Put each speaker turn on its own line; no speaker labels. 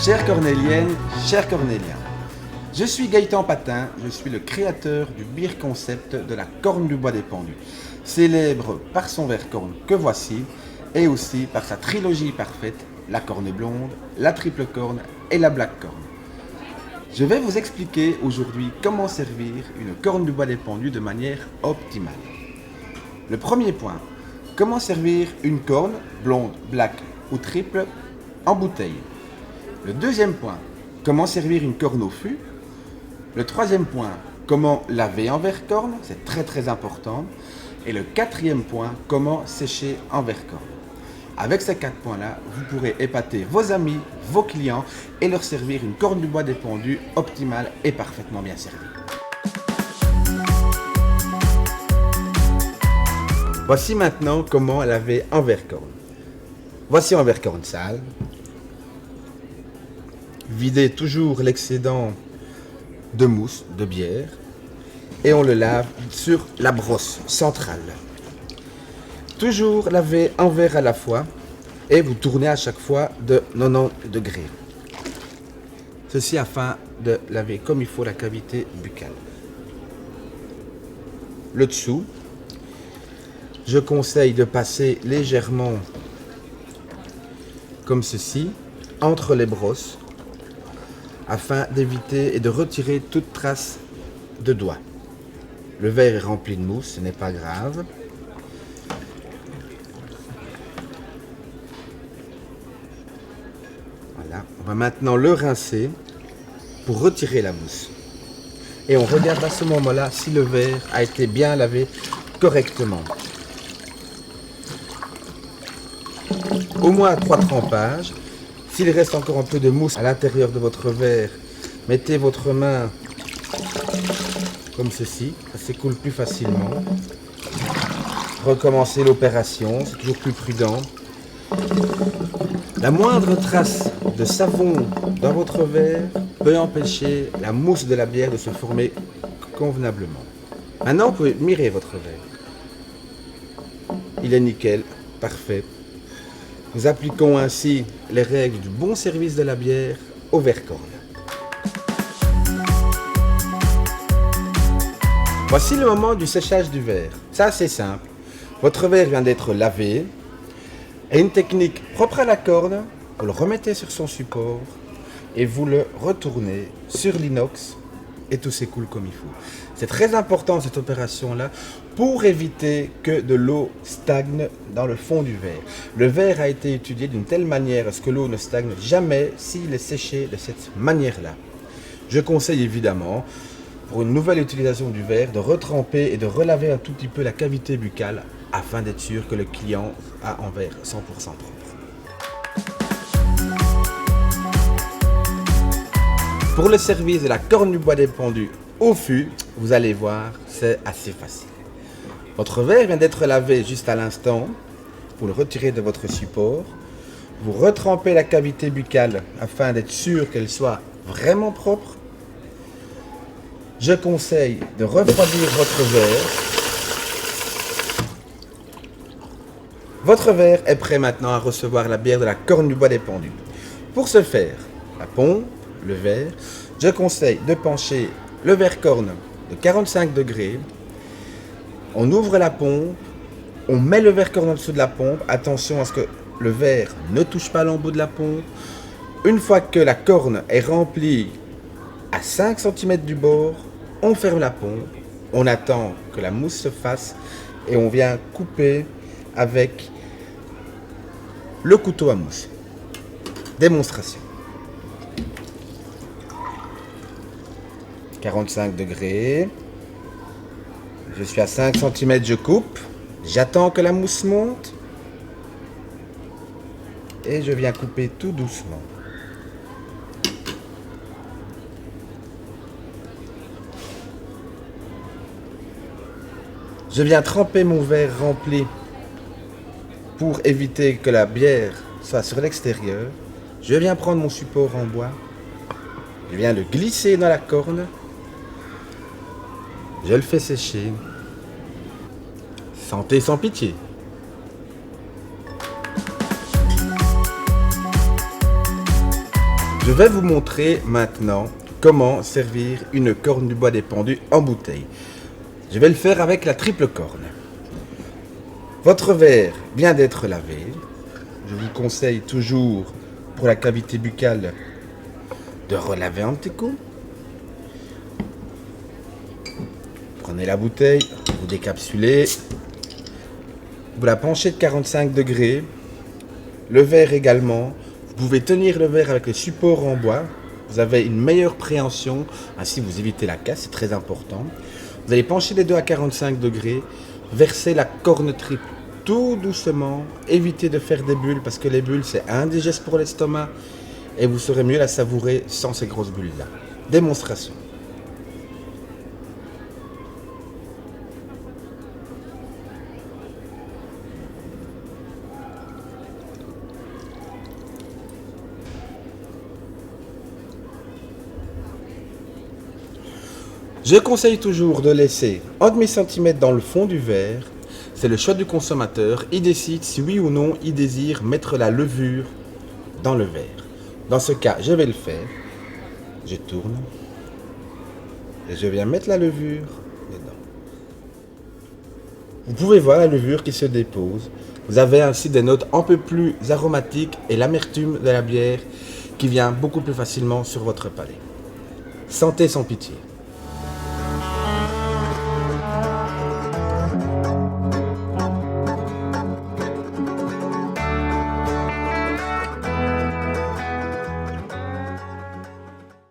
Chères Cornéliennes, chers Cornéliens, je suis Gaëtan Patin, je suis le créateur du beer concept de la corne du bois des pendus, célèbre par son verre corne que voici et aussi par sa trilogie parfaite, la corne blonde, la triple corne et la black corne. Je vais vous expliquer aujourd'hui comment servir une corne du bois des pendus de manière optimale. Le premier point, comment servir une corne blonde, black ou triple en bouteille. Le deuxième point, comment servir une corne au fût. Le troisième point, comment laver en verre corne, c'est très important. Et le quatrième point, comment sécher en verre corne. Avec ces 4 points-là, vous pourrez épater vos amis, vos clients et leur servir une corne du bois des pendus optimale et parfaitement bien servie. Voici maintenant comment laver en verre corne. Voici un verre corne sale. Videz toujours l'excédent de mousse, de bière, et on le lave sur la brosse centrale. Toujours laver un verre à la fois et vous tournez à chaque fois de 90 degrés. Ceci afin de laver comme il faut la cavité buccale. Le dessous, je conseille de passer légèrement comme ceci entre les brosses afin d'éviter et de retirer toute trace de doigt. Le verre est rempli de mousse, ce n'est pas grave. Voilà, on va maintenant le rincer pour retirer la mousse. Et on regarde à ce moment-là si le verre a été bien lavé correctement. Au moins 3 trempages. S'il reste encore un peu de mousse à l'intérieur de votre verre, mettez votre main comme ceci, ça s'écoule plus facilement. Recommencez l'opération, c'est toujours plus prudent. La moindre trace de savon dans votre verre peut empêcher la mousse de la bière de se former convenablement. Maintenant, vous pouvez mirer votre verre. Il est nickel, parfait. Nous appliquons ainsi les règles du bon service de la bière au verre corne. Voici le moment du séchage du verre. Ça, c'est simple. Votre verre vient d'être lavé. Et une technique propre à la corne, vous le remettez sur son support et vous le retournez sur l'inox et tout s'écoule comme il faut. C'est très important cette opération-là pour éviter que de l'eau stagne dans le fond du verre. Le verre a été étudié d'une telle manière à ce que l'eau ne stagne jamais s'il est séché de cette manière-là. Je conseille évidemment, pour une nouvelle utilisation du verre, de retremper et de relaver un tout petit peu la cavité buccale afin d'être sûr que le client a un verre 100% propre. Pour le service de la corne du bois des pendus au fût, vous allez voir, c'est assez facile. Votre verre vient d'être lavé juste à l'instant. Vous le retirez de votre support. Vous retrempez la cavité buccale afin d'être sûr qu'elle soit vraiment propre. Je conseille de refroidir votre verre. Votre verre est prêt maintenant à recevoir la bière de la corne du bois des pendus. Pour ce faire, la pompe, le verre, je conseille de pencher le verre corne de 45 degrés. On ouvre la pompe, on met le verre corne en dessous de la pompe. Attention à ce que le verre ne touche pas l'embout de la pompe. Une fois que la corne est remplie à 5 cm du bord, on ferme la pompe. On attend que la mousse se fasse et on vient couper avec le couteau à mousse. Démonstration. 45 degrés. Je suis à 5 cm, je coupe. J'attends que la mousse monte. Et je viens couper tout doucement. Je viens tremper mon verre rempli pour éviter que la bière soit sur l'extérieur. Je viens prendre mon support en bois. Je viens le glisser dans la corne. Je le fais sécher. Santé sans pitié. Je vais vous montrer maintenant comment servir une corne du bois des pendus en bouteille. Je vais le faire avec la triple corne. Votre verre vient d'être lavé. Je vous conseille toujours pour la cavité buccale de relaver un petit coup. Prenez la bouteille, vous décapsulez, vous la penchez de 45 degrés. Le verre également. Vous pouvez tenir le verre avec le support en bois. Vous avez une meilleure préhension, ainsi vous évitez la casse, c'est très important. Vous allez pencher les deux à 45 degrés, verser la corne triple tout doucement, évitez de faire des bulles parce que les bulles c'est indigeste pour l'estomac et vous saurez mieux la savourer sans ces grosses bulles là. Démonstration. Je conseille toujours de laisser 1,5 cm dans le fond du verre. C'est le choix du consommateur. Il décide si oui ou non il désire mettre la levure dans le verre. Dans ce cas, je vais le faire. Je tourne. Et je viens mettre la levure dedans. Vous pouvez voir la levure qui se dépose. Vous avez ainsi des notes un peu plus aromatiques et l'amertume de la bière qui vient beaucoup plus facilement sur votre palais. Sentez sans pitié.